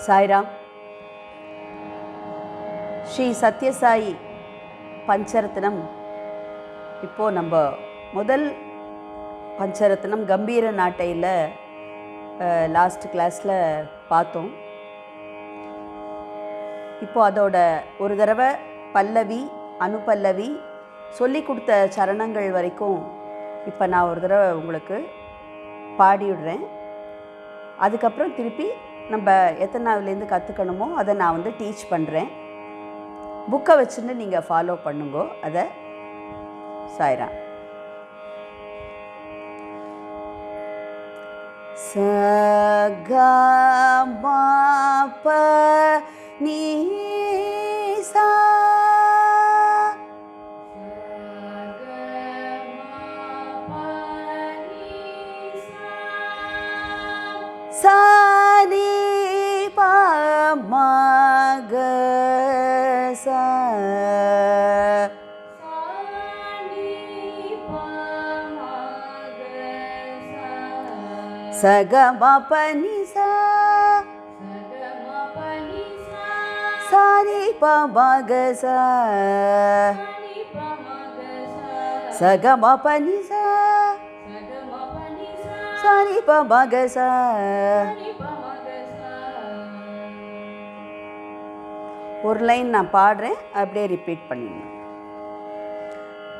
சாய்ராம். ஸ்ரீ சத்யசாயி பஞ்சரத்னம். இப்போது நம்ம முதல் பஞ்சரத்னம் கம்பீர நாட்டையில் லாஸ்ட் கிளாஸில் பார்த்தோம். இப்போது அதோட ஒரு தடவை பல்லவி அனுபல்லவி சொல்லி கொடுத்த சரணங்கள் வரைக்கும் இப்போ நான் ஒரு தடவை உங்களுக்கு பாடிவிடுறேன். அதுக்கப்புறம் திருப்பி நம்ம எத்தனாவிலேருந்து கற்றுக்கணுமோ அதை நான் டீச் பண்ணுறேன். புக்கை வச்சுன்னு நீங்கள் ஃபாலோ பண்ணுங்கோ. அதை சாய்ராம். ச க ம ப நீ சா சா நீ ப ம க சா ச க ம ப நீ சா சா நீ ப ம க சா ச க ம ப நீ சா சா நீ ப ம க சா. ஒரு லைன் நான் பாடுறேன், அப்படியே ரிப்பீட் பண்ணிடணும்.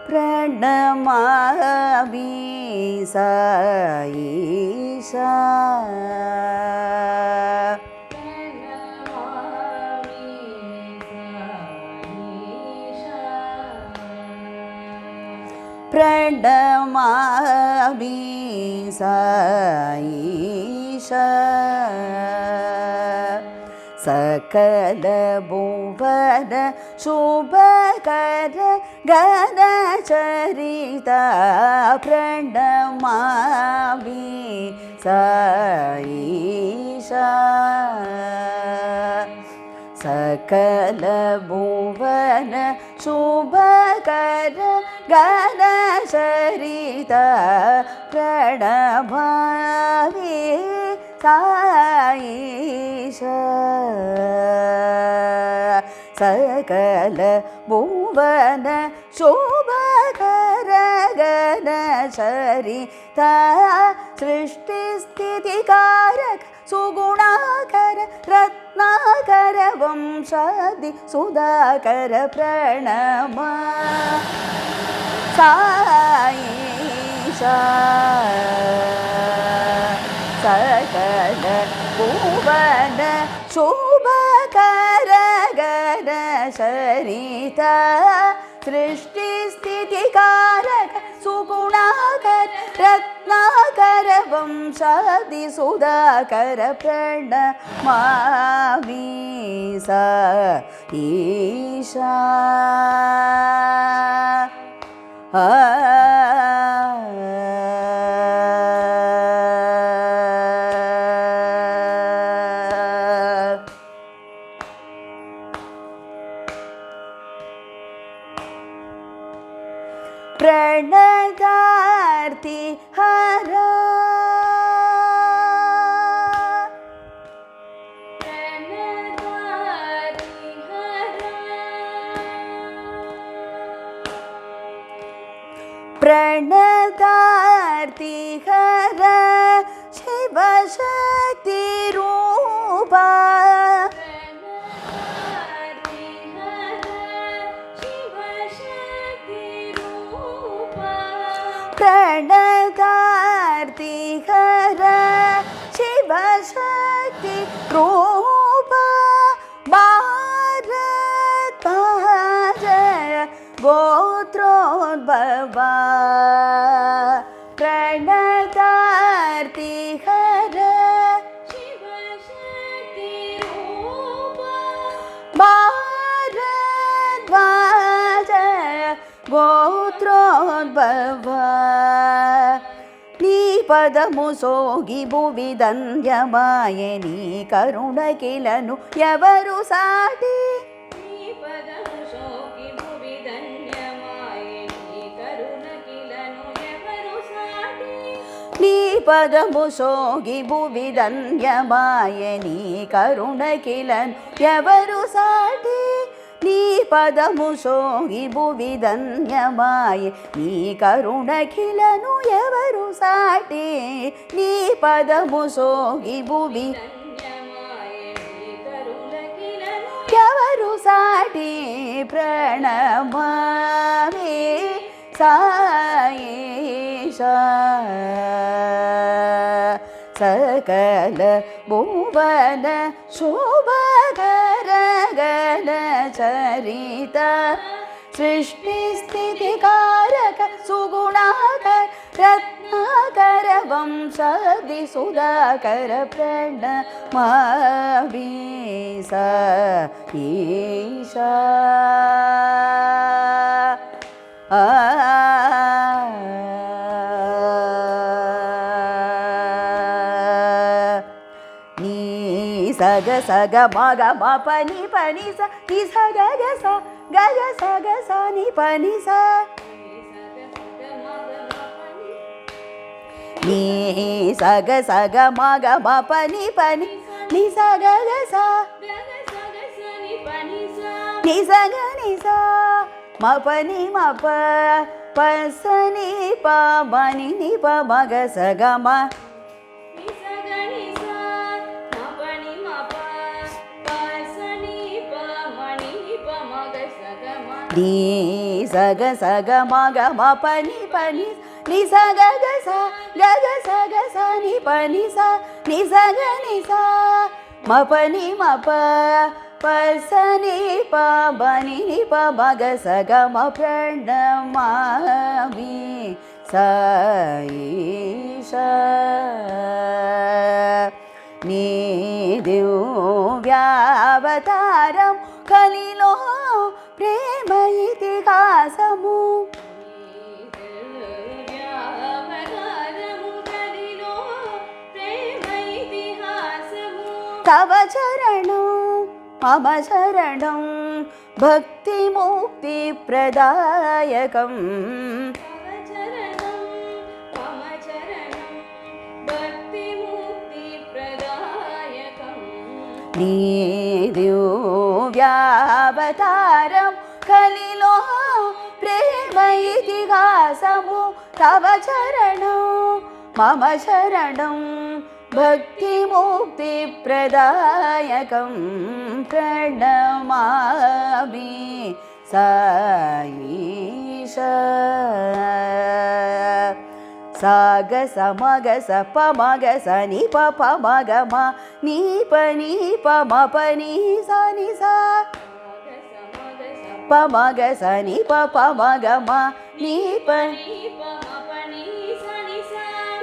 பிரணமாமி சாயீஷா பிரணமாமி சாயீஷா சகல புவன சுபகர கணச்சரிதா பிரணமாமி சாயீஷா சகல புவன சுபகர கணச்சரிதா பிரணமாமி சாயீஷா சகல புவன சோபகர கணச்சரிதா சிருஷ்டி ஸ்திதிகாரக சுகுணாகர ரத்னாகர வம்சாதி சுதாகர பிரணமா சாயீஷா சகல புவன சோபகர கணச்சரிதா சிருஷ்டி ஸ்திதிகாரக சுகுணாகர ரத்னாகர வம்சாதி சுதாகர பிரணமாமி சாயீஷா. प्रणदार्ति हरा प्रणदार्ति हरा शिव शक्ति रूपा प्रणदार्ति हर शिव शक्ति रूपा भारत जय गोत्रोद्भवा प्रणदार्ति हर शिव शक्ति रूपा भारत जय गोत्रोद्भवा नी पदमु सोगी भुवि धन्यमाये नी करुण किलनु एवरु साटी नी पदमु सोगी भुवि धन्यमाये नी करुण किलनु एवरु साटी నీ పదము సోగి భువి ధన్యమాయ నీ కరుణకిలను ఎవరు సాటి నీ పదము సోగి భువి ధన్యమాయ నీ కరుణకిలను ఎవరు సాటి నీ పదము సోగి భువి ఎవరు సాటి ప్రణమామి సాయేషా సకల భువన శోభకర గణ చరిత సృష్టి స్థితి కారక సుగుణాకర రత్నాకర వంశాది సుధాకర ప్రణమామి సాయేషా నీ సగ సగ మగ మ పని పని స ని స గగ స గ స ని పని స నీ సగ సగ మగ మ పని పని ని స గగ స ని స గ ని స మ పని మ ప ప స ని ప మ ని ని ప మ గ స గ మ నీ సగ సగ మగ మ పని పని ని స గగ స ని పని స ని స గ ని స మ పని మ ప ప స ని ప మ ని ని ప మ గ స గ మ ప్రణమామి సాయేషా నీ దివ్యావతారం కలిలో ప్రేమ ఇతిహాసము తవ చరణం మమ శరణం భక్తి ముక్తి ప్రదాయకం నీ దివ్యావతారం కలిలో ప్రేమ ఇతిహాసము తవ చరణం మమ శరణం భక్తి ముక్తి ప్రదాయకం ప్రణమామి సాయేషా సాగ సమగ స ప మగ స ని ప ప మగ మ ని ప ని ప మ ప ని స ని స ప మగ స ని ప ప మగ మ ని ప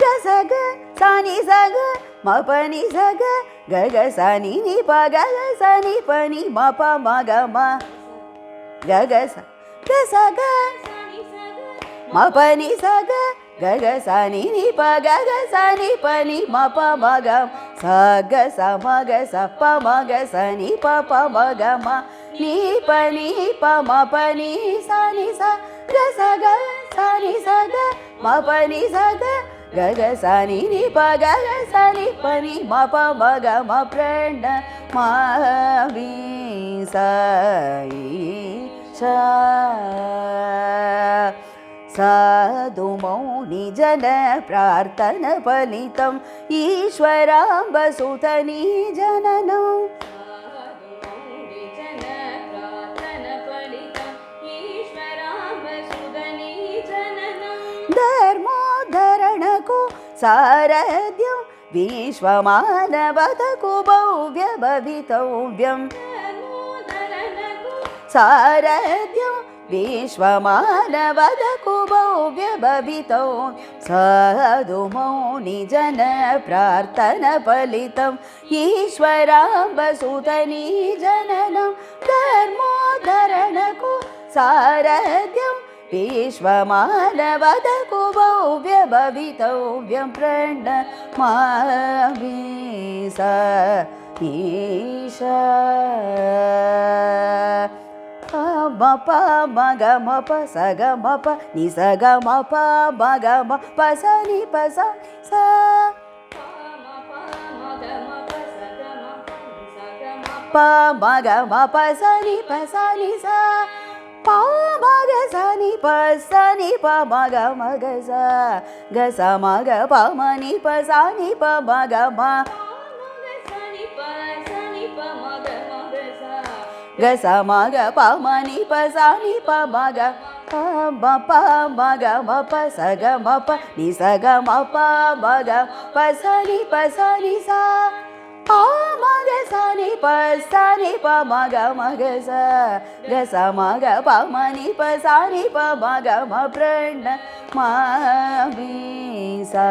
గ స గ స ని స గ మ ప ని స గ గ గ స ని ని ప గ గ స ని ప ని మ ప మగ మ గ గ స గ మ ప ని స గ గ గ స ని ని ప గ గ స ని ప ని మ ప మ గ స గ స మ గ స ప మ గ స ని ప ప మ గ మ ని ప మ ప ని స ని స గ స గ స ని స గ మ ప ని స గ గ గ స ని ని ప గ గ స ని ప ని మ ప మ గ మ ప్రణమామి సాయేషా సాధు మౌని జన ప్రార్థన ఫలితం ఈశ్వరాంబ సుతనీ జననం ధర్మోద్ధరణకు సారథ్యం విశ్వమానవతకు భవ్య భవితవ్యం సారథ్యం విశ్వమానవతకు భవ్య భవితవ్యం సాధు మౌని జన ప్రార్థన ఫలితం ఈశ్వరాంబ సుతనీ జననం ధర్మోద్ధరణకు సారథ్యం విశ్వమానవతకు భవ్య భవితవ్యం ప్రణమామి సాయేషా pa ma ga ma pa sa ga ma pa ni sa ga ma pa ma ga ma pa sa ni pa sa sa pa ma ga ma pa sa ni sa pa ma ga sa ni pa ma ga sa ma ga pa ma ni pa ma ga ma ga sa ma ga pa ma ni pa ma ga pa ma ga ma pa sa ga ma pa ni sa ga ma pa ma ga pa sa ni sa pa ma ga sa ni pa ma ga sa ma ga pa ma ni pa ma ga ma prana ma vi sa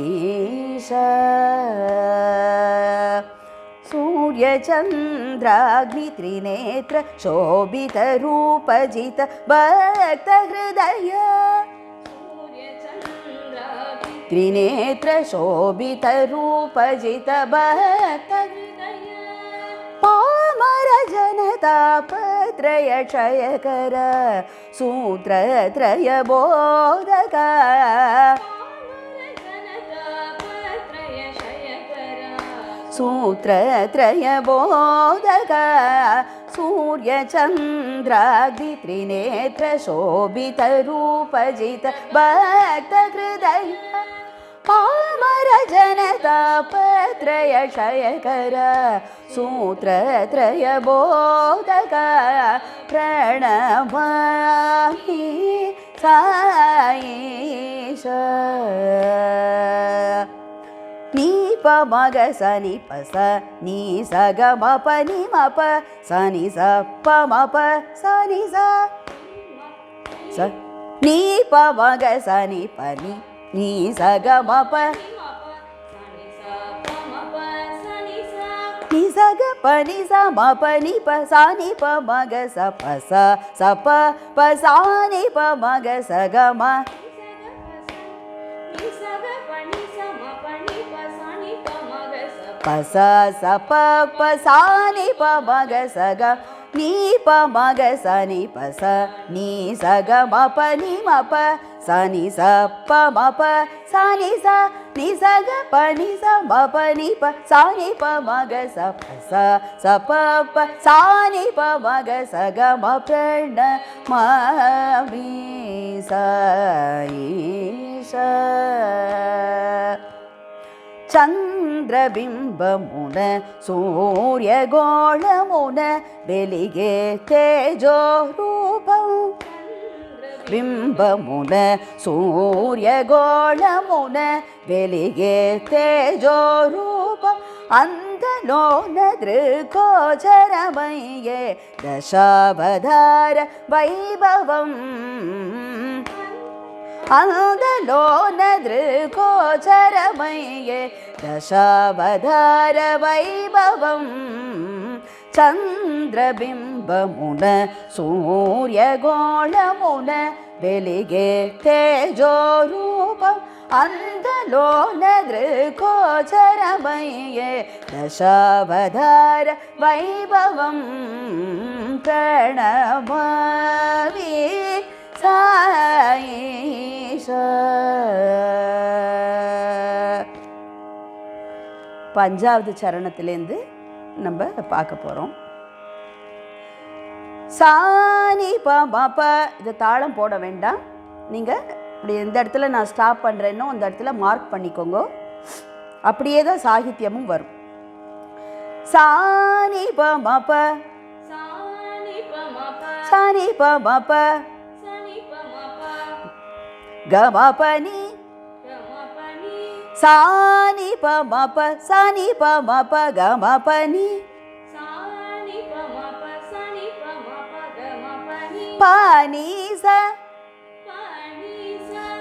isha सूर्य चंद्राग्नि त्रिनेत्र शोभित रूपजित भक्त हृदय त्रिनेत्र शोभित रूपजित भक्त हृदय Palmer जनतापत्रय क्षयकर सूत्रत्रय बोधक सूत्रत्रय बोधक सूर्य चंद्राग्नि त्रिनेत्र शोभित रूपजित भक्त हृदय Palmer जनतापत्रय क्षयकर सूत्रत्रय बोधक प्रणमामि Saish ni pa ma ga sa ni pa sa ni sa ga ma pa ni ma pa sa ni sa pa ma pa sa ni sa ni pa ma ga sa ni pa ni sa ga ma pa ni sa ga pa ni sa ma pa ni pa sa ni pa ma ga sa pa sa ni pa ma ga sa ga ma pa sa pa sa ni pa ma ga sa ga ni pa ma ga sa ni pa sa ni sa ga ma pa sa ni sa pa ma pa sa ni sa ga pa ni sa ma pa ni pa sa ni pa ma ga sa pa sa ni pa ma ga sa ga ma prana ma vi sa isha ಚಂದ್ರಬಿಂಬಮುನ ಸೂರ್ಯಗೋಳಮುನ ಬೆಲಿಗೆ ತೇಜೋ ರೂಪಂ ಬಿಂಬಮುನ ಸೂರ್ಯಗೋಳಮುನ ಬೆಲಿಗೆ ತೇಜೋ ರೂಪಂ ಅಂದಲೋನ ದೃಕೋಚರಮಯ್ಯೆ ದಶಾವತಾರ ವೈಭವಂ अंदलोन दृकोचरमये दशावतार वैभवं चंद्रबिंबमुन सूर्यगोळमुन वेलिगे तेजोरूपं अंदलोन दृकोचरमये दशावतार वैभवं प्रणमामि சாயிஷா. பஞ்சாவது சரணத்திலேருந்து நம்ம பார்க்க போகிறோம். சாணி பாப்ப இது தாளம் போட வேண்டாம். நீங்கள் இப்படி இந்த இடத்துல நான் ஸ்டாப் பண்ணுறேன்னோ அந்த இடத்துல மார்க் பண்ணிக்கோங்க. அப்படியே தான் சாகித்யமும் வரும். சாணி பாப்ப சாணி பாப்ப கமபனி சாணி பமப சாணி பமப கமபனி பானிச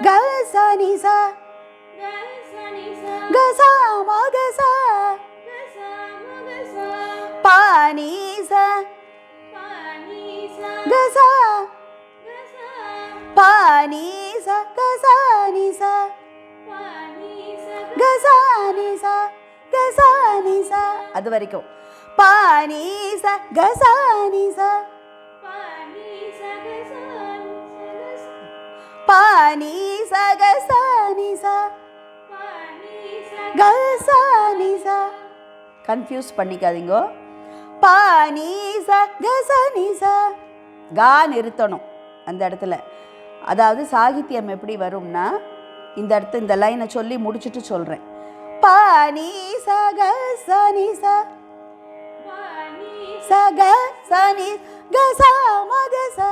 கசனிச கசம கச பானிச கச பானிச கசனிச கசனிச கசனிச அது வரைக்கும் பானிச கசனிச பானி சகசானி சா கசானி சா. கன்ஃபியூஸ் பண்ணிக்காதீங்கோ. பானி சகசானி சா. கா நிறுத்தணும் அந்த இடத்துல. அதாவது சாகித்யம் எப்படி வரும்னா, இந்த இடத்து இந்த லைனை சொல்லி முடிச்சுட்டு சொல்கிறேன். பானி சகசானி சா சக சனி கசா மகசா.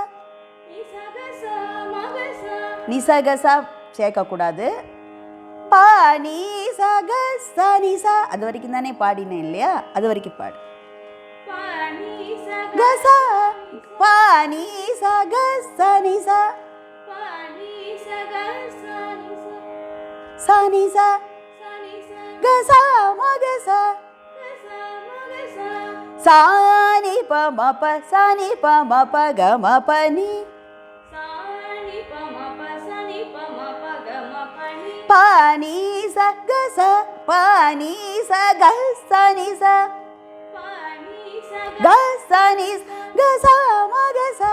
நிசகசா சேர்க்கக்கூடாது. பானி சகசனிசா அது வரைக்கும் தானே பாடினேன் இல்லையா? அது வரைக்கும் பாடு. கசா பானி சகசனிசா சனிசா கசா மகசா. சானி பமப சானி பமப கமபனி பானி சகச பானி சகசனி ச கசனி கசா மகசா.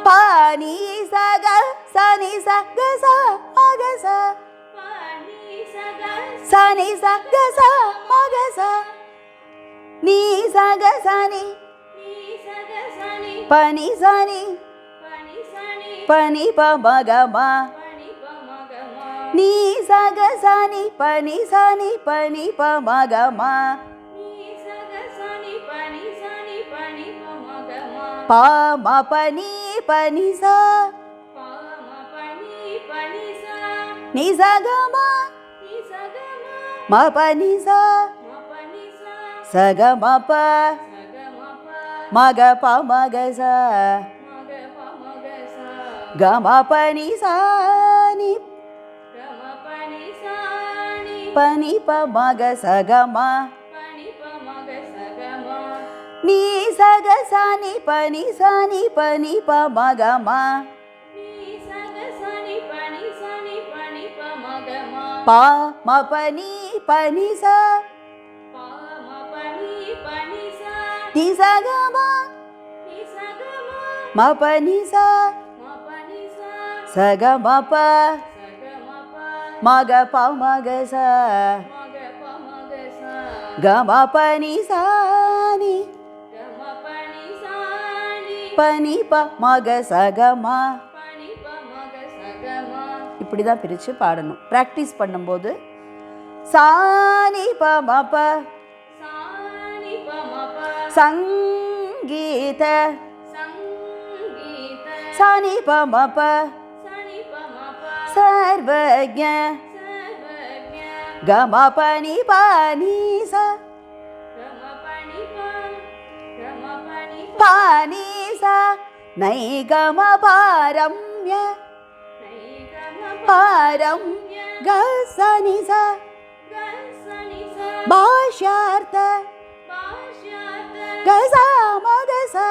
பானி சகசனி ச கசா மகசா சனி ச கசா மகசா. நீ சகசனி பனி சனி பனி பமகமா. நீ சகசனி பனி சனி பனி பமகமா. பாம பனி பனி சா நீ சகமா மபனி சா சகமப மக பமகசா கமபனி சானி பனி பமக சகமா. நீ சகசானி பனி சானி பனி பமகமா. பா மபனி பனி சா நீ சகமா மபனி சா சகமப மக பமகசா கமபனி சானி பனி பமக சகமா. இப்படி தான் பிரித்து பாடணும். ப்ராக்டிஸ் பண்ணும்போது சானி பமப சங்கீத சானி பமப சர்வஜ கமபனி பானி சா பானி சா நைகம பாரம்ய பாரம் கசனி சா பாஷ்யார்த்த கசா மகசா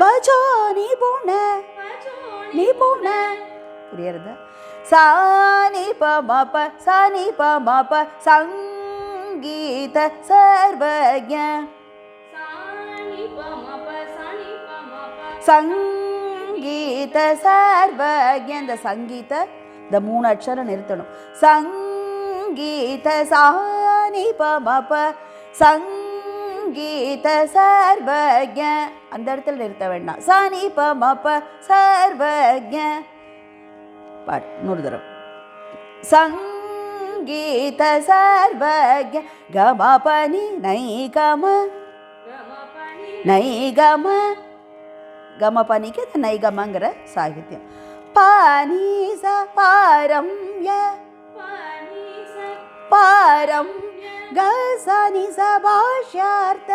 பஜோ நிபுண நிபுண. புரியுறதா? சானி பமப சானி பமப சங்கீத சர்வஜ சங்கீத சர்வஜ. இந்த சங்கீத இந்த 3 அக்ஷரம் நிறுத்தணும். சங்கீத சானி பமப சங்கீத சர்வஜ அந்த இடத்துல நிறுத்த வேண்டாம். சானி பமப சர்வஜ பாடு இன்னொரு தடவை. சங்கீத சர்வஜ கமபனி நைகம நைகம கமபனிக்கு இந்த நைகமங்கிற சாகித்யம். பானி ச பாரம்ய பாரம் கசனி ச பாஷ்யார்த்த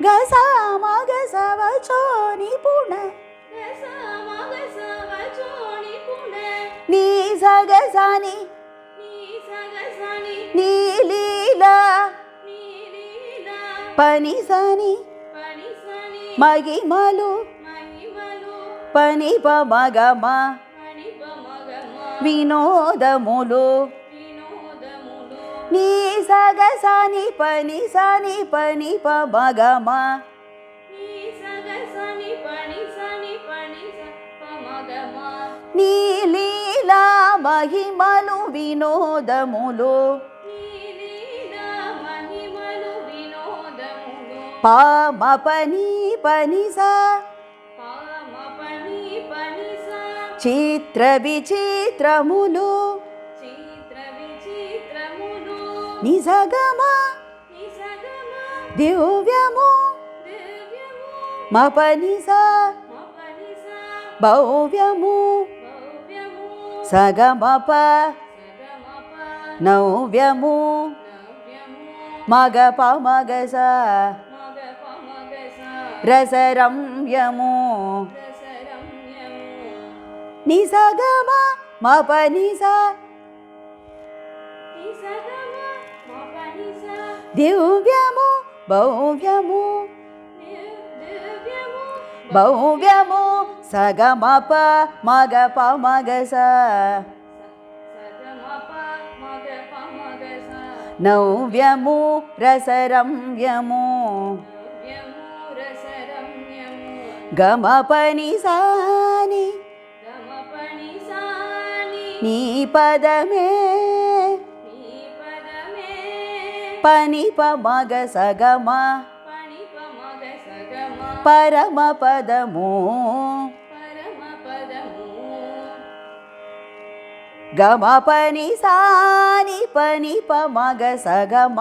கசா மகச வச்சோ நிபுண. நீ சகசானி நீலீலா பனி சனி மகிமலு பனி பமகமா வினோதமுலு. நீ சகசானி பனி சனி பனி பமகமா నీ లీలా మహిమలు వినోదములు పామ పని పనిసా చిత్ర విచిత్రములు నిజగమ దివ్యము మపనిసా భవ్యము సగమప నవ్యము మగప మగస రసరమ్యము నిసగమ మపనిసా దివ్యము భవ్యము భవ్యము సగమప మగప మగస నవ్యము రసరమ్యము గమపని సాని నీ పదమే పనిప మగ సగమ పరమ పదము గమ పని సాని పనిప మగ సగమ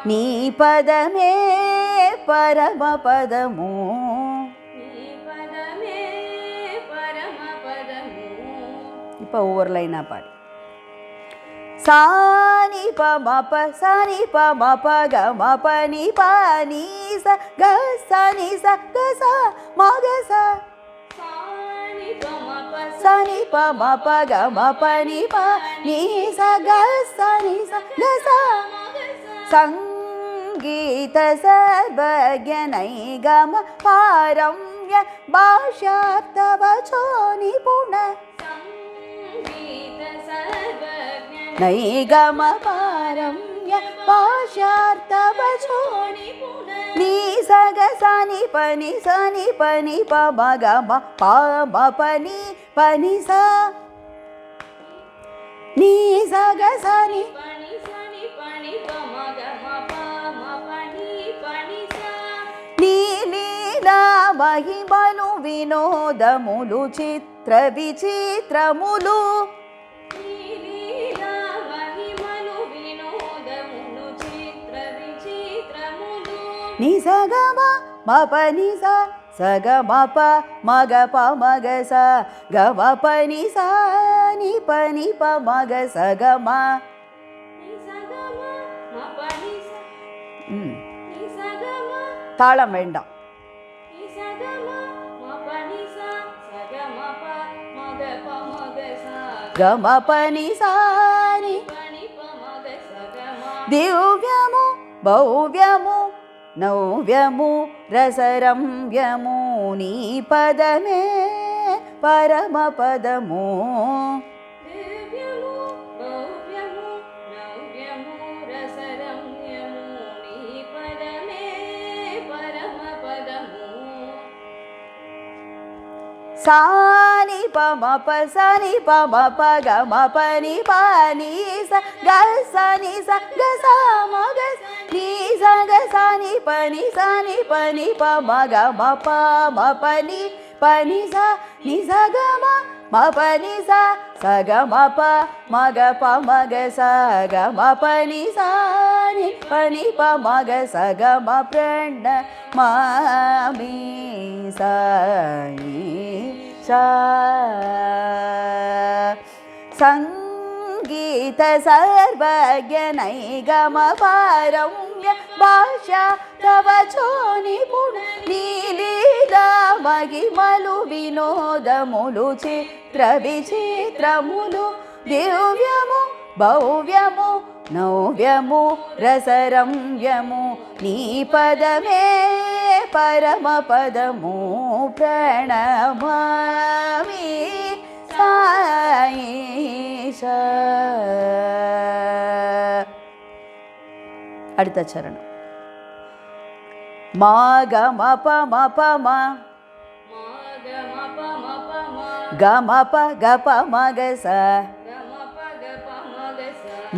నీ పదమే పరమ పదము இப்போ ஒவ்வொரு லைனாக பாடி சானி ப மப சனி ப மப க மப நி ப நீ ச க சனி ச க ச ம க ச சனி ப மப க மப நி ப நீ ச க சனி ச க ச சங்கீத சர்வஜ நைகம பாரம்ய பாஷார்த்தவசோ நிபுண நைகம பாரம்ய பாஷார்த்தவசோ நீ சக சனி பனி ப மக ம ப ம பனி பனி ச நீ சக சனி నీ లీలా మహిమలు వినోదములు చిత్ర విచిత్రములు నిసగమ మపని స సగమప మగప మగస గమ పని స ని పని ప మగ సగమ தாளம் வேண்டாம். గమ పని సాని దివ్యము భవ్యము నవ్యము రసరమ్యము నీ పదమే పరమ పదము సాని ప మ ప సని ప మ ప గ మ ప ని ప ని స గ స ని స గ స మ గ ని స గ స ని ప ని స ని ప ని ప మ గ మ ప మ ప ని ప ని స ని స గ మ మ ప ని స స గ మ ప మ గ ప మ గ స గ మ ప ని స ని ప ని ప మ గ స గ మ ప్రణ్ మామి సాయి సంగీత సర్వజ్ఞ నైగమ పారమ్య భాషా తవచో నిపుణ నీలీలా మహిమలు వినోదములు చిత్ర విచిత్రములు దివ్యము భవ్యము నవ్యము రసరమ్యము నీ పదమే పరమ పదము ప్రణమామి సాయిష. அடுத்த சரணம். மா க ம ப ம ப ம க ம ப க ப ம க ச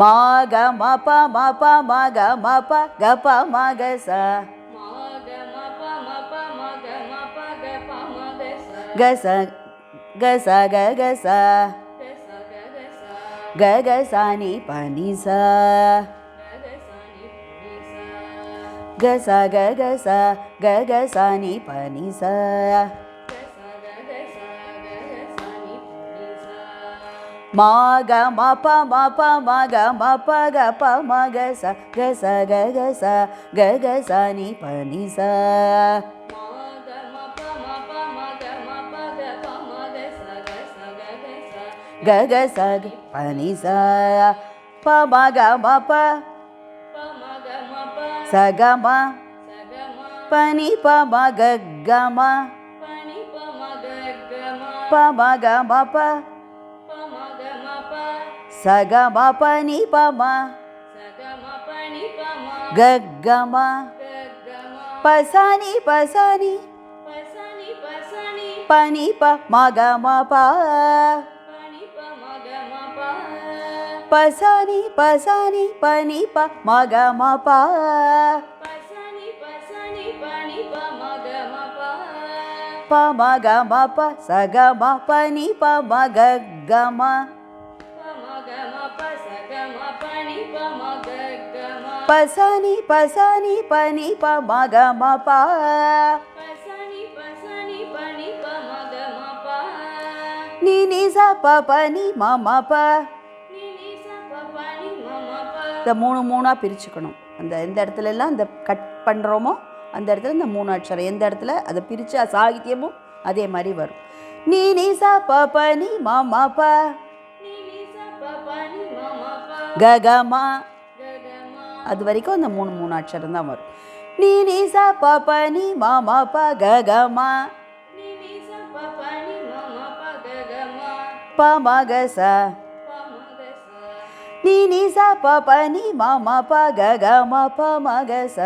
மா க ம ப ம ப ம க ம ப க ப ம க ச க ச க ச க க ச க க ச நி ப நி ச க ச க க ச க க ச நி ப நி ச மா க ம ப ம ப ம க ம ப க ப ம க ச க ச க க ச க க ச நி ப நி ச க க ச ப நி ச ப ம க ம ப ச க ம ப நி ப ம க க ம ப ம க ம ப ச க ம ப நி ப ம க க ம ப ச நி ப ச நி ப நி ப ம க ம ப ப ச நி ப ச நி ப நி ப ம க ம ப ப ம க ம ப ச க ம ப நி ப ம க க ம ப ச நி ப ச நி ப நி ப ம க ம ப நி நி ச ப ப நி ம ம ப. இந்த மூணு மூணாக பிரிச்சுக்கணும். அந்த எந்த இடத்துல எல்லாம் இந்த கட் பண்ணுறோமோ அந்த இடத்துல இந்த மூணு அக்ஷரம் எந்த இடத்துல அதை பிரித்து சாகித்யமும் அதே மாதிரி வரும். நீ நீ ச ப ப நி ம ம ப க க ம. அது வரைக்கும் அந்த மூணு மூணு அக்ஷரம் தான் வரும். நீ நீ ச ப ப நி ம ம ப க க ம ப ம க ச. நீ நீ ச ப ப நி ம ம ப க க ம ப ம க ச.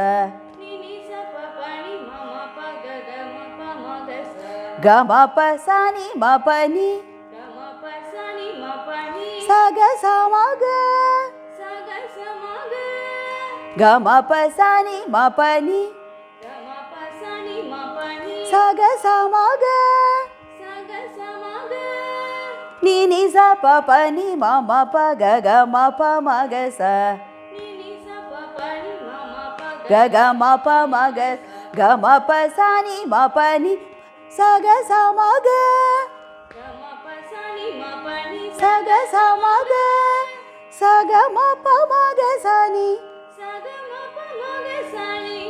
க ம ப ச நி ம ப நி ச க ச ம க. க ம ப ச நி ம ப நி ச க ச ம க. நீ நீ ச ப ப நி ம ம ப க க ம ப ம க ச. க க ம ப ம க. க ம ப ச நி ம ப நி ச க ச ம க. ச க ச ம க. ச க ம ப ம க ச நி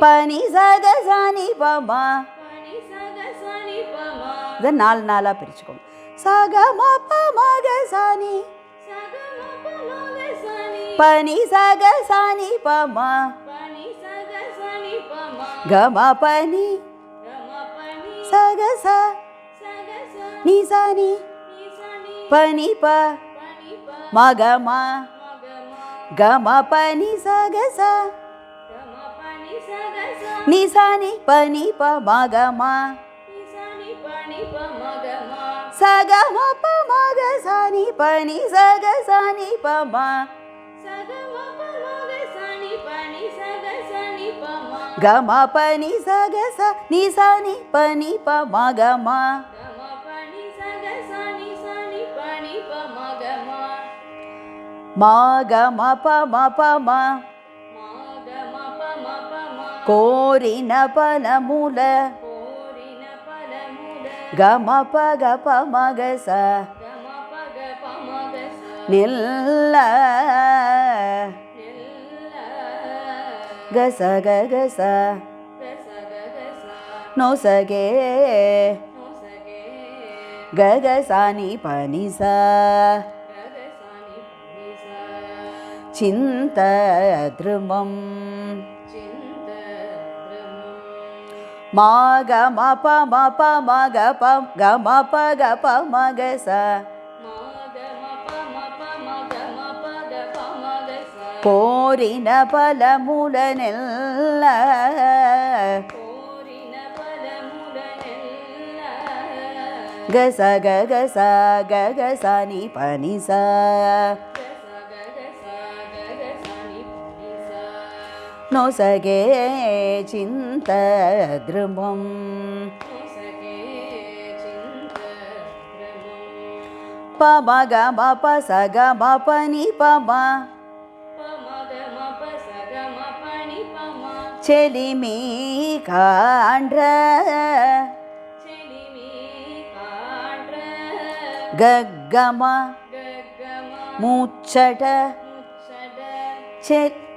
ப நி ச க ச நி ப ம. இதை நாலு நாளாக பிரிச்சுக்கோங்க. ச க ம ப ம க ச நி ப நி ச க ச நி ப ம. க ம ப நி ச க ச நி ச நி ப நி ப ம க ம. க ம ப நி ச க ச நி ச நி ப நி ப ம க ம. ச க ம ப ம க ச நி ப நி ச க ச நி ப ம. க ம ப நி ச க ச நி ச நி ப நி ப ம க ம. மா க ம ப ம ப ம கோரின பல மூல. க ம ப க ப ம க ச நில்ல. க ச க க ச நோ ச கே. க க ச நி ப நி ச சிந்த த்ருமம். மா க ம ப ம ப ம க ப க ம ப க ப ம க ச. கோரின பல மூல நெல்ல. கச கச கச நீ பனி சா நொசகே சிந்த த்ருமம் பமக மப சக மபனி பமா செலிமீ காண்ற ககமா மூச்சட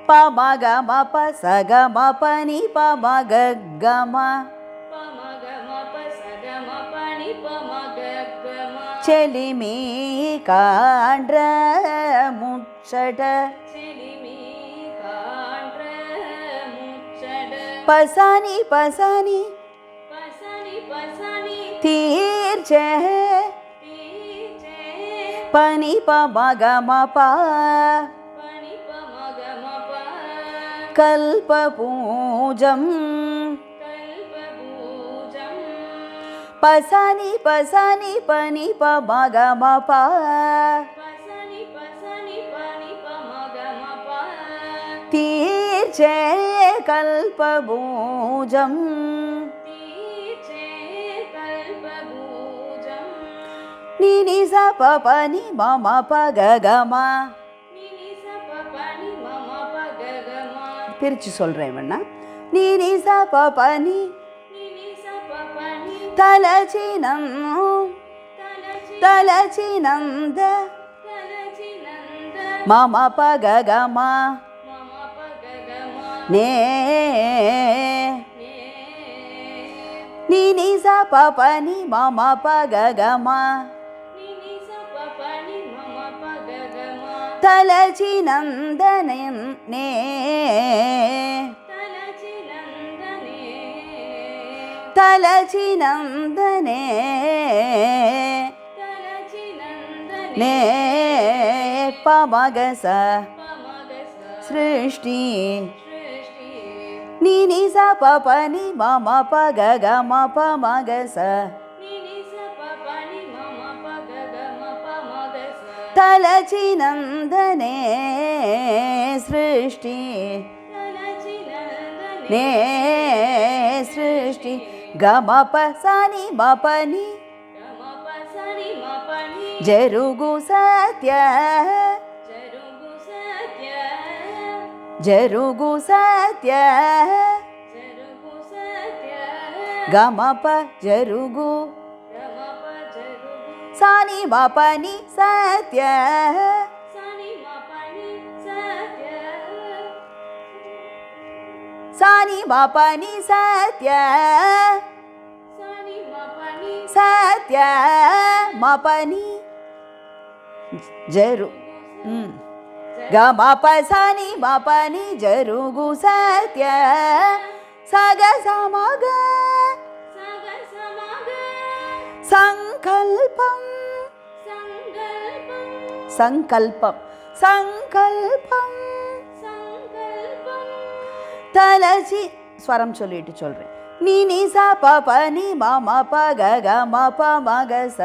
பமக மப சக மபனி பம ககமா செலிமீ காண்ற மூச்சட பசானி பசானி தீர்ச்சே பனி பமக மபா கல்பபூஜம் பசானி பசானி பனி பமக மபா தீர்ச்சே கல்பபூஜம் நினி ச பனி மம பகமா பிரிச்சு சொல்றேன் வேணா நினி ச பனி தலச்சினம் தலச்சினந்த மம பகமா நே நினி ச பனி மம பகமா தலச்சினந்தனே நே தலச்சினந்தனே நே பமகச சிருஷ்டி நினி ச பனி மம பகமா பமகச தலச்சினந்தனே சிருஷ்டி நே சிருஷ்டி கமப சனி மபனி ஜருகு சத்ய ஜருகு சத்ய கமப ஜருகு சனி மபனி சத்ய சனி மபனி சத்ய சத்ய மபனி ஜரு கமப சனி மபனி ஜருகு சத்ய சக சமக சங்கல்பம் சங்கல்பம் சங்கல்பம் தலச்சி ஸ்வரம் சொல்லிட்டு சொல்றேன் நினி ச பனி மம பகமா பமகச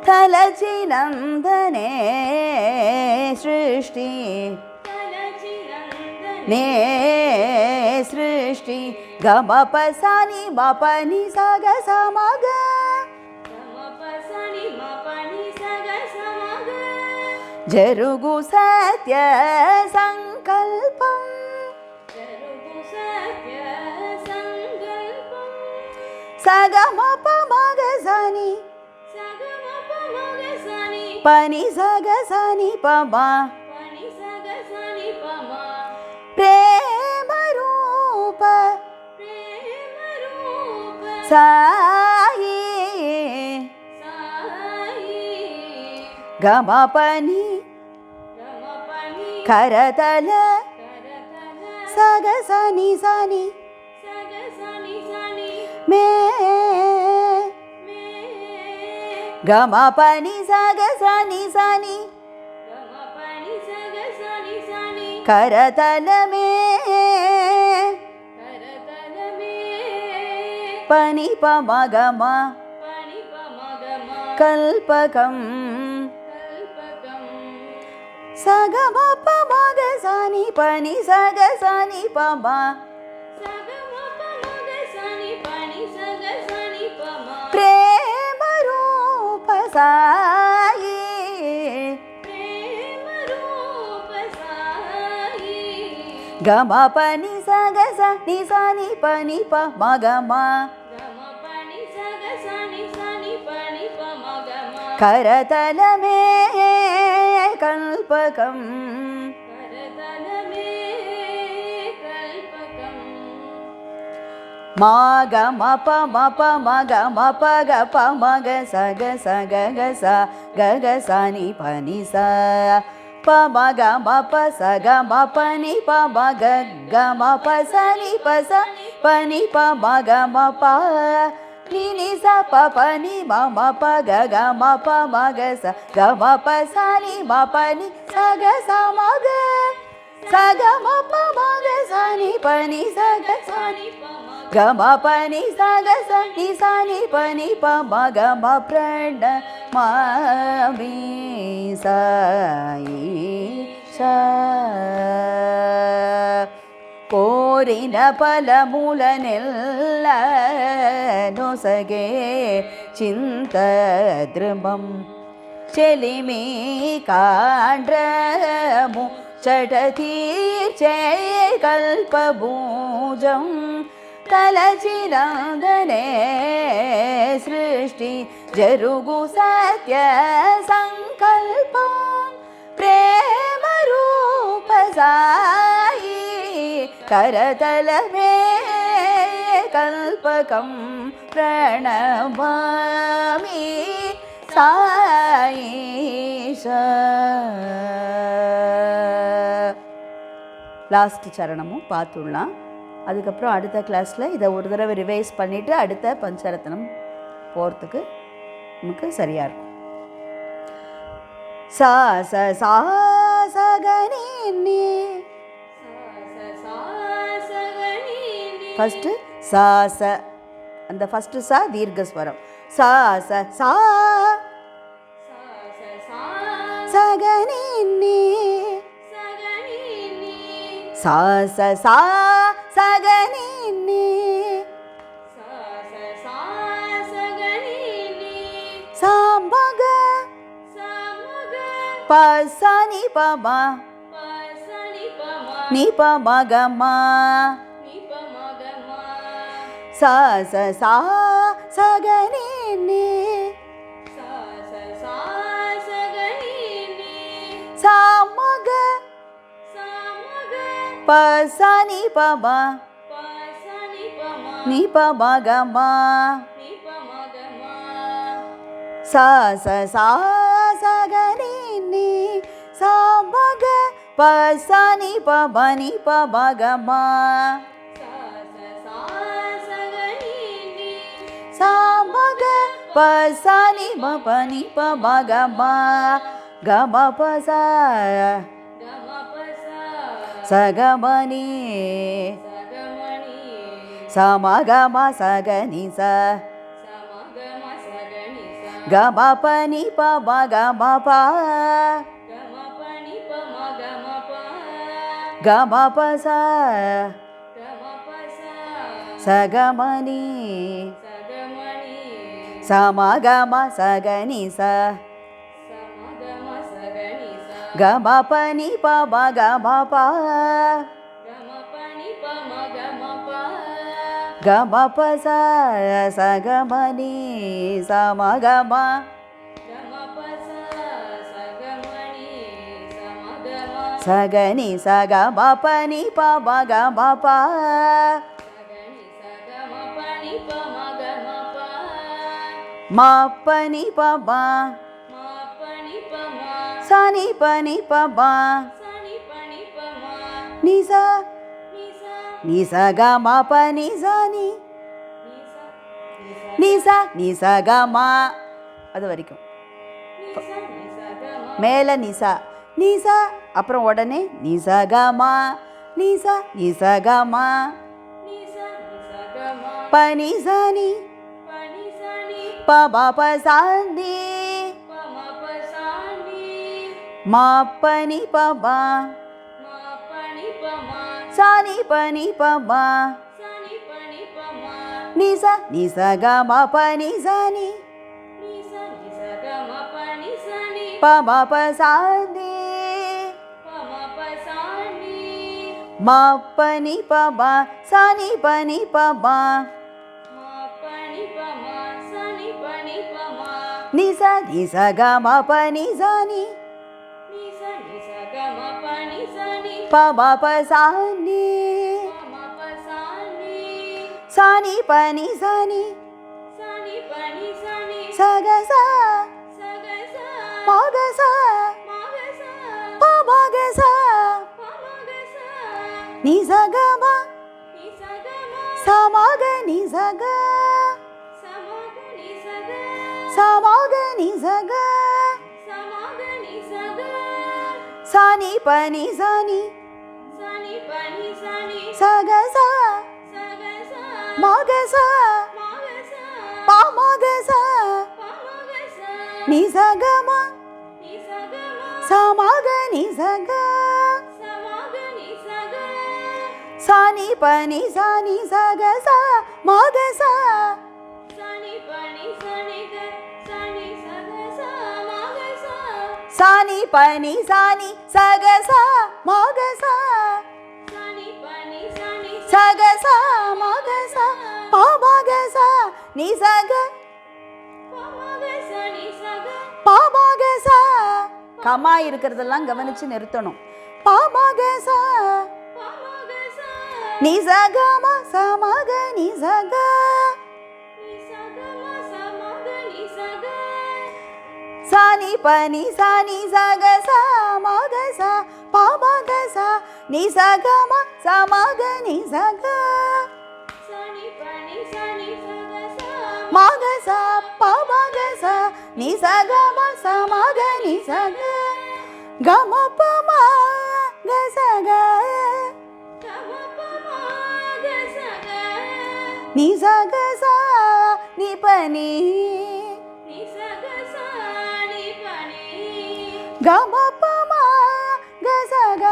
தலச்சினந்தனே சிருஷ்டி நே சிருஷ்டி கமப சனி மபனி சக சமக ஜருகு சத்ய சங்கல்பம் சகம பமக சனி பனி சக சனி பமா பிரேம ரூப சாயி கமபனி கரதல சக சனி சனி மே கமபனி சக சனி சனி கரதல மே பனி பமகமா கல்பகம் சகம பமக சனி பனி சக சனி பமா பிரேம ரூப சாயி கம பனி சக சனி சனி பனி பமகமா கரதலமே கல்பகம் மாக மப மப மக மப க ப மக சக சக க ச க க சனி பனி ச ப மக மப சக மப நி ப மக க மப சனி ப ச பனி ப மக மப ni ni sa pa pa ni ma ma pa ga ga ma pa ma ga sa ga ma pa sa ni ma pa ni sa ga sa ma ga sa ga ma pa ma ga sa ni pa ni sa ga sa ni ga ma pa ni sa ga sa ni pa ni pa ma ga ma prana ma mi sa i sha ಕೋರಿನ ಫಲ ಮೂಲನೆಲ್ಲ ನೊಸಗೆ ಚಿಂತ ದ್ರುಮಂ ಚೆಲಿಮಿ ಕಾಂಡ್ರಮು ಚಟತೀರ್ಚೆ ಕಲ್ಪಭೂಜಂ ತಲಚಿರಂಗನೆ ಸೃಷ್ಟಿ ಜರುಗು ಸತ್ಯ ಸಂಕಲ್ಪಂ ಪ್ರೇಮ ರೂಪ ಸಾಯಿ करतलमे कल्पकं प्रणमामि Saish last சரணமும் பார்த்துடலாம். அதுக்கப்புறம் அடுத்த கிளாஸில் இதை ஒரு தடவை ரிவைஸ் பண்ணிவிட்டு அடுத்த பஞ்சரத்னம் போகிறதுக்கு நமக்கு சரியாக இருக்கும். சா ச சா சகனி ஃபஸ்ட்டு சா ச, அந்த ஃபஸ்ட்டு சா தீர்க்கஸ்வரம். சா ச சா சகனி சா ச சா சகனி சாமக பசனி பமா நீ பமகமா சா ச சா சகனி சாமக பசனி பமா நீ பமகமா சா ச சா சகனி சாமக பசனி பமனி பமகமா சாமக பசனி பமனி பமகமா கம பச சகமணி சமகம சகனி ச கம பனி பமகம ப கம பச சகமணி சமகம சகனி ச கம பனி பமகம ப கம பச சகமணி சமகம சகனி சகம பனி பமகம ப மப்பனி பமா சனி பனி பமா நிசா நிசா கமா பனி சனி நிசா நிசா கமா அது வரைக்கும் மேலே நிசா நிசா அப்புறம் உடனே நிசா கமா நிசா நிசா கமா பனி சனி ப ப ப சாந்தி மா பனி ப பா சானி பனி ப பா நிச நிச க ம பனி சனி ப ப ப சாந்தி மா பனி ப பா சானி பனி ப பா நிச நிச க ம பனி சனி ப ப ப சானி சானி பனி சனி சக ச மக ச ப மக ச நி சக ம சமக நி சக சமக நி சக சானி பனி சானி சக ச மக ச ப மக ச நி சக ம சமக நி சக சானி பனி சானி சக ச மக ச சானி பனி சானி சக ச மக ச சக ச மக ச ப மக ச நி சக ப மக ச கமா இருக்கிறதெல்லாம் கவனிச்சு நிறுத்தணும். ப மக ச நி சக ம சமக நி சக சானி பனி சானி சக ச மக ச ப மக ச நி சக ம சமக நி சக மக ச ப மக ச நி சக ம சமக நி சக க ம ப ம க சக நி சக ச நி பனி க ம ப ம க சக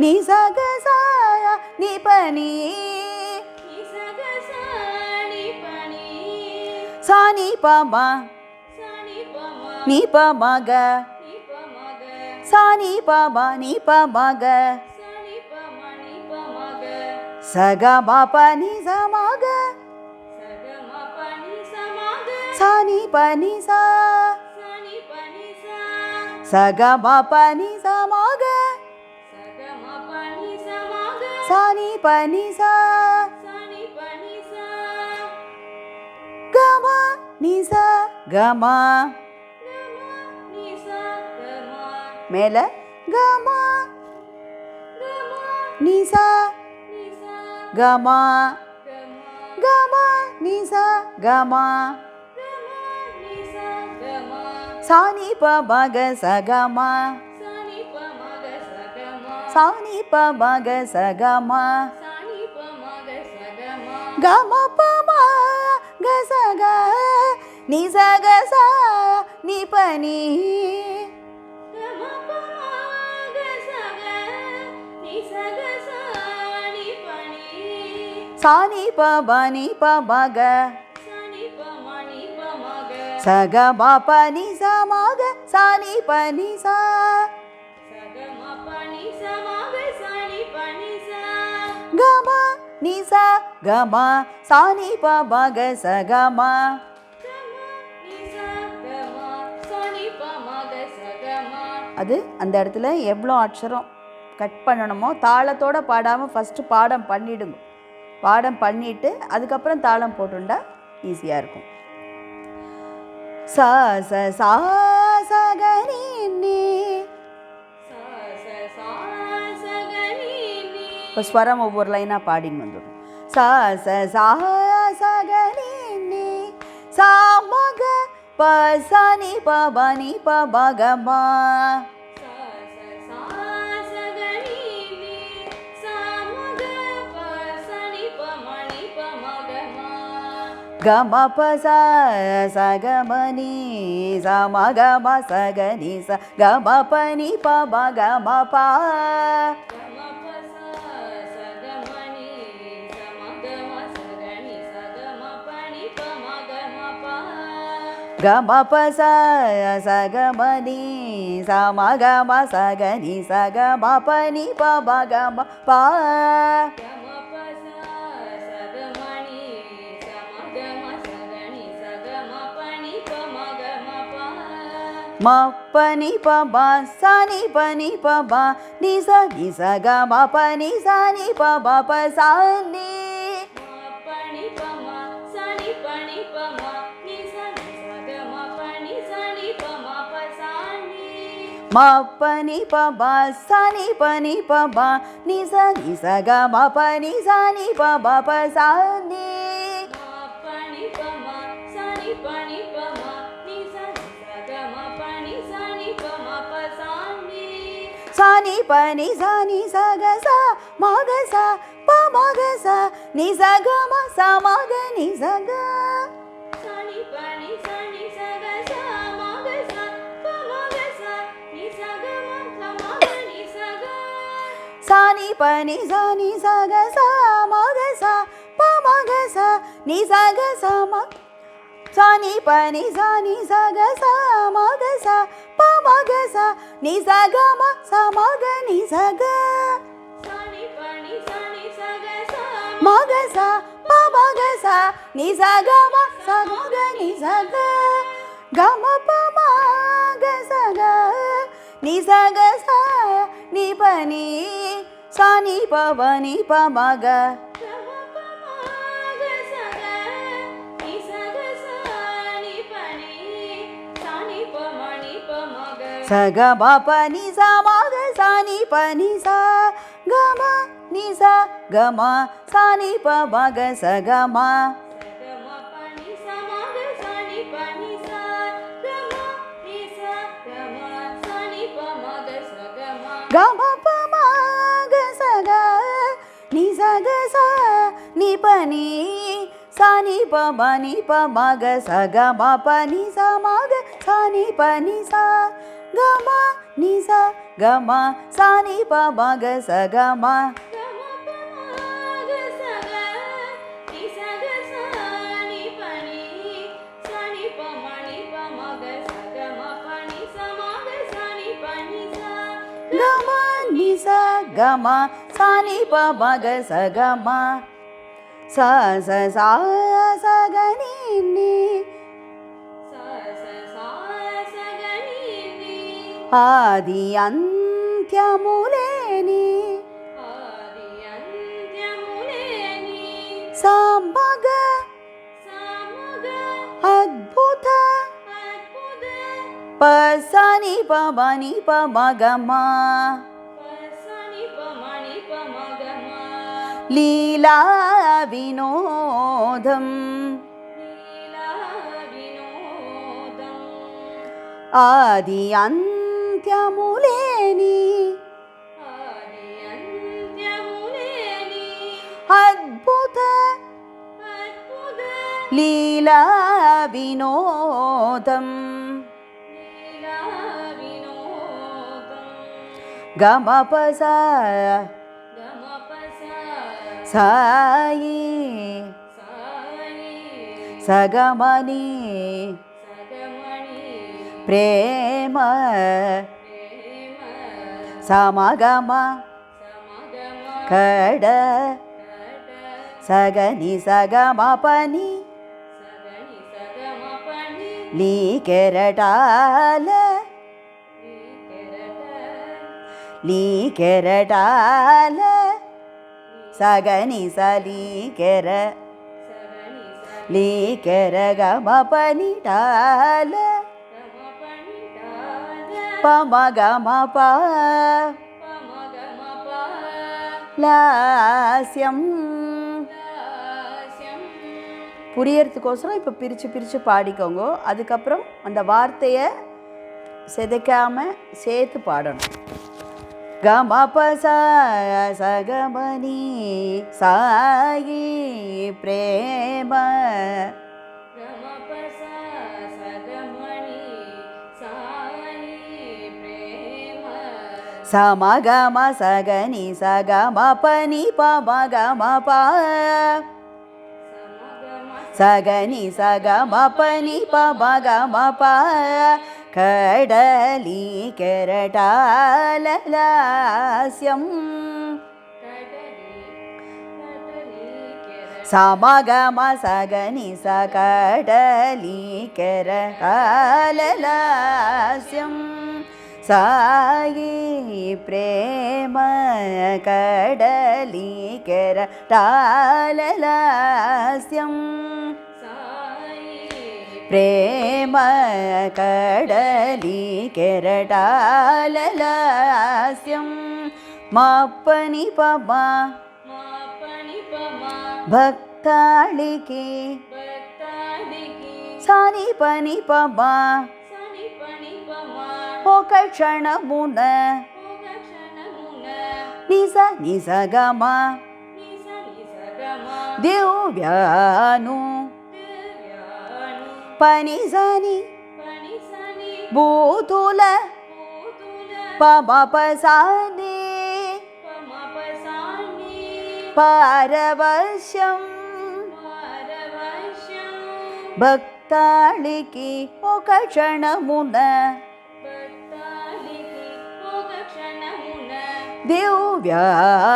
நி சக ச நி பனி சானி ப ம நி ப ம க சானி ப ம நி ப ம க சக ம ப நி ச ம க சானி பனி சா சக ம பனி ச ம க சானி பனி சா க ம நி ச க ம மேல க ம நி ச க ம க ம நி ச க ம சானி ப மக சக ம சானி ப மக சக ம க ம ப ம க சக நி சக ச நி பனி சானி ப ப நி ப மக சக ம பனி ச மக சானி பனி ச க ம நி ச க ம சானி ப மக சக ம அது அந்த இடத்துல எவ்வளோ அக்ஷரம் கட் பண்ணணுமோ தாளத்தோடு பாடாமல் ஃபஸ்ட்டு பாடம் பண்ணிடுங்க. பாடம் பண்ணிவிட்டு அதுக்கப்புறம் தாளம் போட்டுண்டா ஈஸியாக இருக்கும். சா ச சா ச க நி நி. இப்போ ஸ்வரம் ஒவ்வொரு லைனாக பாடின்னு வந்துடும். சா ச சா ச க நி நி சா ம க ப ச நி ப ப நி ப ப க ம. ச கமபசா சகமனி சமகம சகனி ச கமபனி பம கமபா கமபசா சகமனி சமகம சகனி சகமபனி பம கமபா மப்பனி பபா சனி பனி பபா நிச நிச கமபனி சனி பபா பசானி மப்பனி பமா சனி பனி பமா நிச நிச கமபனி சனி பமா பசானி மப்பனி பபா சனி பனி பபா நிச நிச கமபனி சனி பபா பசானி மப்பனி பமா சனி பனி பமா சானி பனி சானி சகசா மகசா பமகசா நிசகம சமக நிசக சானி பனி சானி சகசா மகசா பமகசா நிசகம சமக நிசக சானி பனி சானி சகசா மகசா பமகசா நிசக சம சானி பனி சானி சகசா மகசா பமகசா நிசகம சமக நிசக சானி பனி சானி சகசா மகசா பமகசா நிசகம சமக நிசக கமப மகசக நிசகசா நிபனி சானி பவனி பமக சகம பனி சமக சானி பனி சா கம நிசா கம சானி பமக சகம சகம பனி சமக சானி பனி சா கம நிசா கம சானி பமக சகம கம பமக சக நிசக சா நிபனி சானி பமனி பமக சகம பனி சமக சானி பனி சா கம நிசா கம சானி பமக சகம கம நிசா கம சானி பமக சகம சா ச சா சகனி நி ஆதி அந்தியமுலேனி சமக அத்புத பசனி பமனி பமகமா லீலா வினோதம் ஆதி அந்தியமுலேனி அத்புத லீலா வினோதம் கமபசா சாயி சகமணி பிரேம சமகம கட சகனி சகம பனி லீ கெரடால லீ கெரடால சகனி சலீ கெர லீ கெர கம பனிடால பமகம ப லாஸ்யம். புரியறதுக்கோசரம் இப்போ பிரித்து பாடிக்கோங்க. அதுக்கப்புறம் அந்த வார்த்தையை செதைக்காமல் சேர்த்து பாடணும். கமபசா சகமணி சாயி பிரேம సమగమ సగని సగమ పని పమగమ ప సగని సగమ పని పమగమ ప கடலி கெரடாலலாஸ்யம் சமகம சகனி சகடலி கெரடாலலாஸ்யம் சாயி பிரேம கடலி கெரடாலலாஸ்யம் பிரேம கடலி கெரடாலலாஸ்யம் மாப்பனி பமா பக்தாளிகி சானி பனி பமா ఒక క్షణమున నిజ నిజగమ దివ్యాను పనిజని భూతుల పమపసాని పారవశ్యం భక్తాళికి ఒక క్షణమున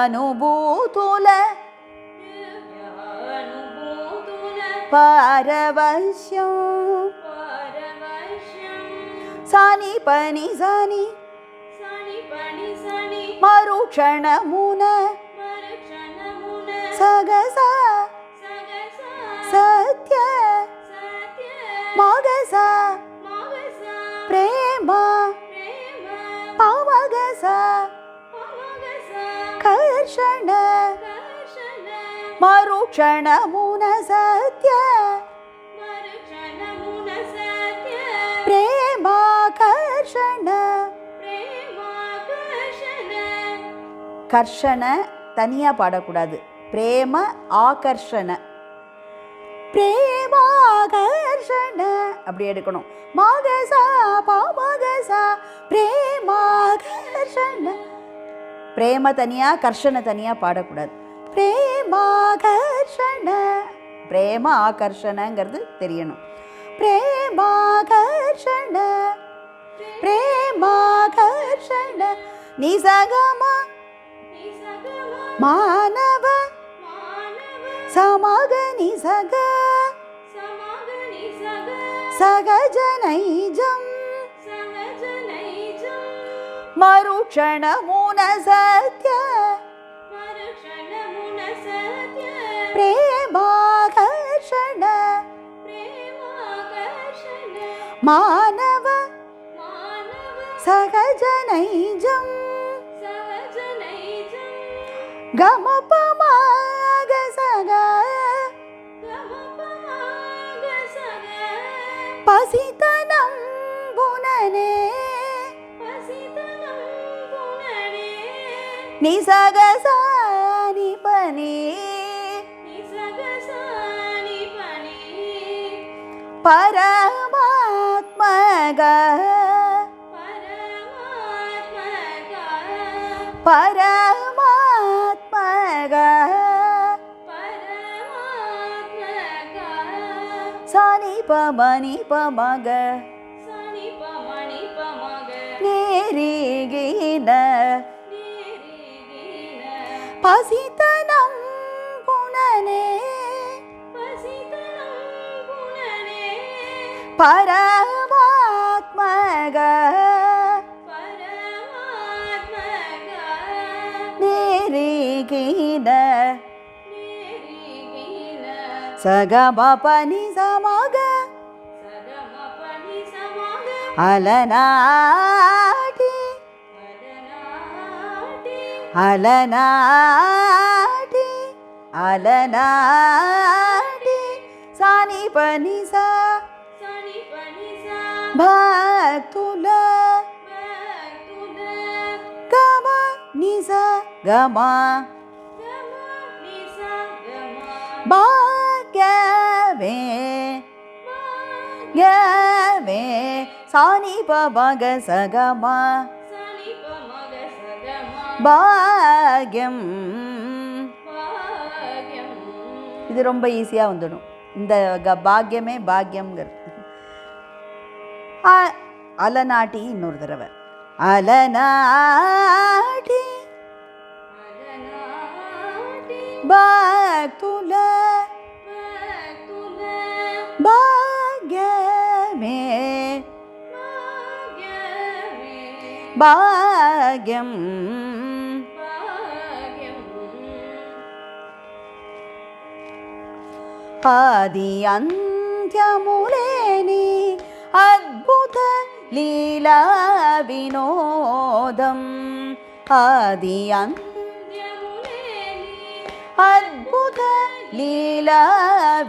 దివ్యానుభూతుల పారవశ్యం సాని పని సాని మరుక్షణమున సగస సత్య మగస ప్రేమ పవగస కర్షణ మరుక్షణమున సత్య ప్రేమ కర్షణ கர்ஷண தனியாக பாடக்கூடாது. பிரேம ஆகர்ஷண பிரேமாகர்ஷண அப்படி எடுக்கணும். மகசா பாமகசா பிரேமாகர்ஷண. பிரேம தனியாக கர்ஷண தனியாக பாடக்கூடாது. பிரேமாகர்ஷண பிரேம ஆகர்ஷணங்கிறது தெரியணும். பிரேமாகர்ஷண பிரேமாகர்ஷண நிசகம மானவ சமக நிசக சகஜனைஜம் மருக்ஷணமுன சத்ய பிரேமாகர்ஷண மானவ சகஜனைஜம் கமபமாக சக பசிதனம் புனனே நிசகசானி பனி பரமாத்மக பரமாத்மக சானி பமனி பமக நேரிகின பசிதனம் புனனே பரமாத்மக நேரிகின சகம பனி சமக அலநாடி அலநாடி அலநாடி சானி பனி சா பக்துல கம நிச கம பாக்யவே யவே சானி பமக சகம பாக்யம். இது ரொம்ப ஈஸியாக வந்துடும். இந்த பாக்யமே பாக்யம்ங்கிறது. அலநாட்டி இன்னொரு தடவை. அலநாட்டி பக்துல பாக்யமே பாக்யம். ஆதி அந்தியமுலேனி அத்புத லீலா வினோதம். ஆதி அத்புத லீலா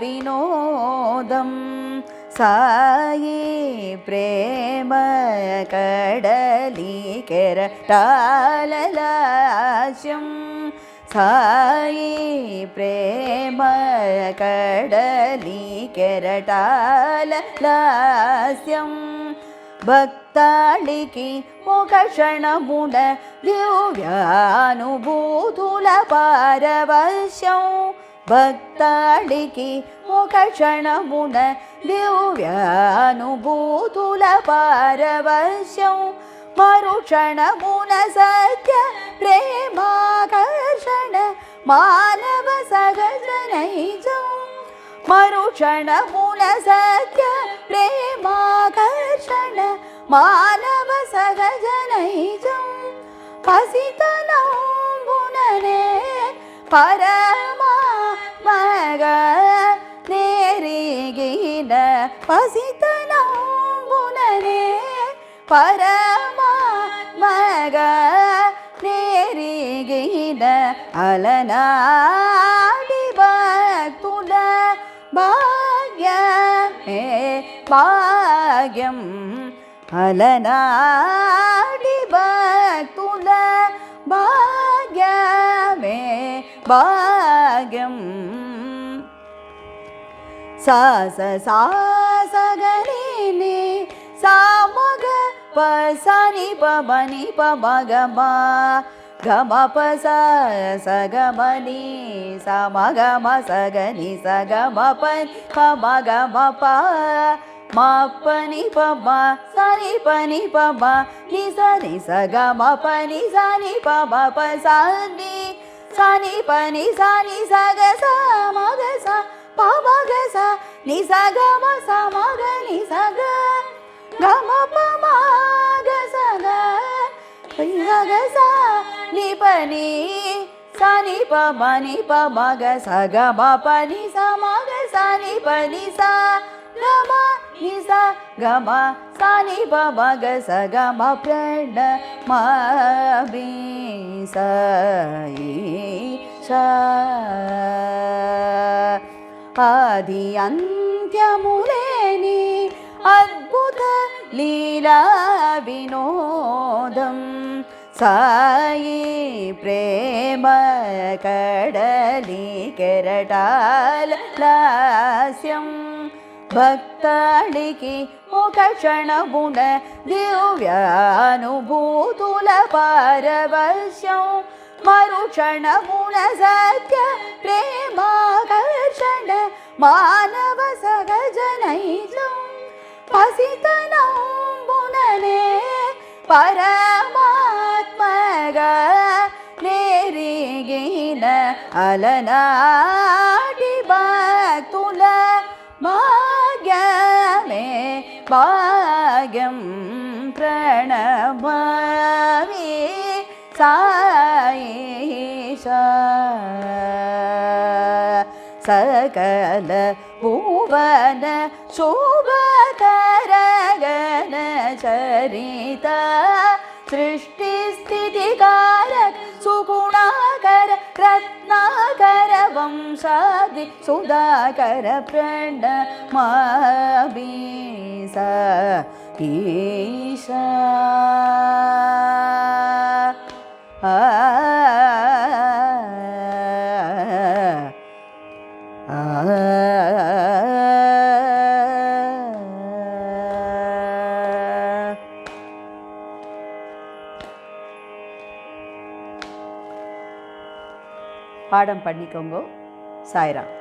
வினோதம். சாயி பிரேம கடலி கெரட்டாலலாஸ்யம். சாயி பிரேம கடலி கெரட்டாலலாஸ்யம். భక్తాళికి ఒక క్షణమున దివ్యానుభూతుల పారవశ్యం. భక్తాళికి ఒక క్షణమున దివ్యానుభూతుల పారవశ్యం. మరుక్షణమున సత్య ప్రేమాకర్షణ మానవ సహజ నైజం. మరుక్షణమున సత్య ప్రేమాకర్షణ మానవ సహజ నైజం. పసితనంబుననే పరమాత్మగ నేరిగిన. పసితనంబుననే పరమాత్మగ నేరిగిన. అలనాడి భక్తుల భాగ్యమే భాగ్యం. అలనాడి భక్తుల భాగ్యమే భాగ్యం. సాస సాసగని సామగ పసని పబని పమగమా గమ పస సగమని సమగమ సగని సగమ పని పమగమ ప మపని పమ సని పని పమ ని సని సగమ పని సని పమ పసని సని పని సని సగ సమగ స పమగ స ని సగమ సమగ ని సగ గమ పమగ సగ సగ స ని పని సని పమని పమగ సగమ పని సమగ సని పని స గమ ని స గమ సని పమగ సగమ ప్రణమమి స ఆది అంత్యములేని అద్భుత లీలా వినోదం. సాయి ప్రేమ కడలి కెరటాలలాస్యం. భక్తాళికి ఒక క్షణమున దివ్యానుభూతుల పారవశ్యం. మరుక్షణమున సత్య ప్రేమాకర్షణ మానవ సహజ నైజం. పసితనంబుననే పరమాత్మగ నేరిగిన. అలనాటి భక్తుల భాగ్యమే భాగ్యం. ప్రణమామి సాయిష. సకల భువన శోభకరగణ చరిత. సృష్టి స్థితికారక సుగుణాకర రత్నాకర వంశాది సుధాకర ప్రణమామి సాయిష. பாடம் பண்ணிக்கோங்க. சாய்ராம்.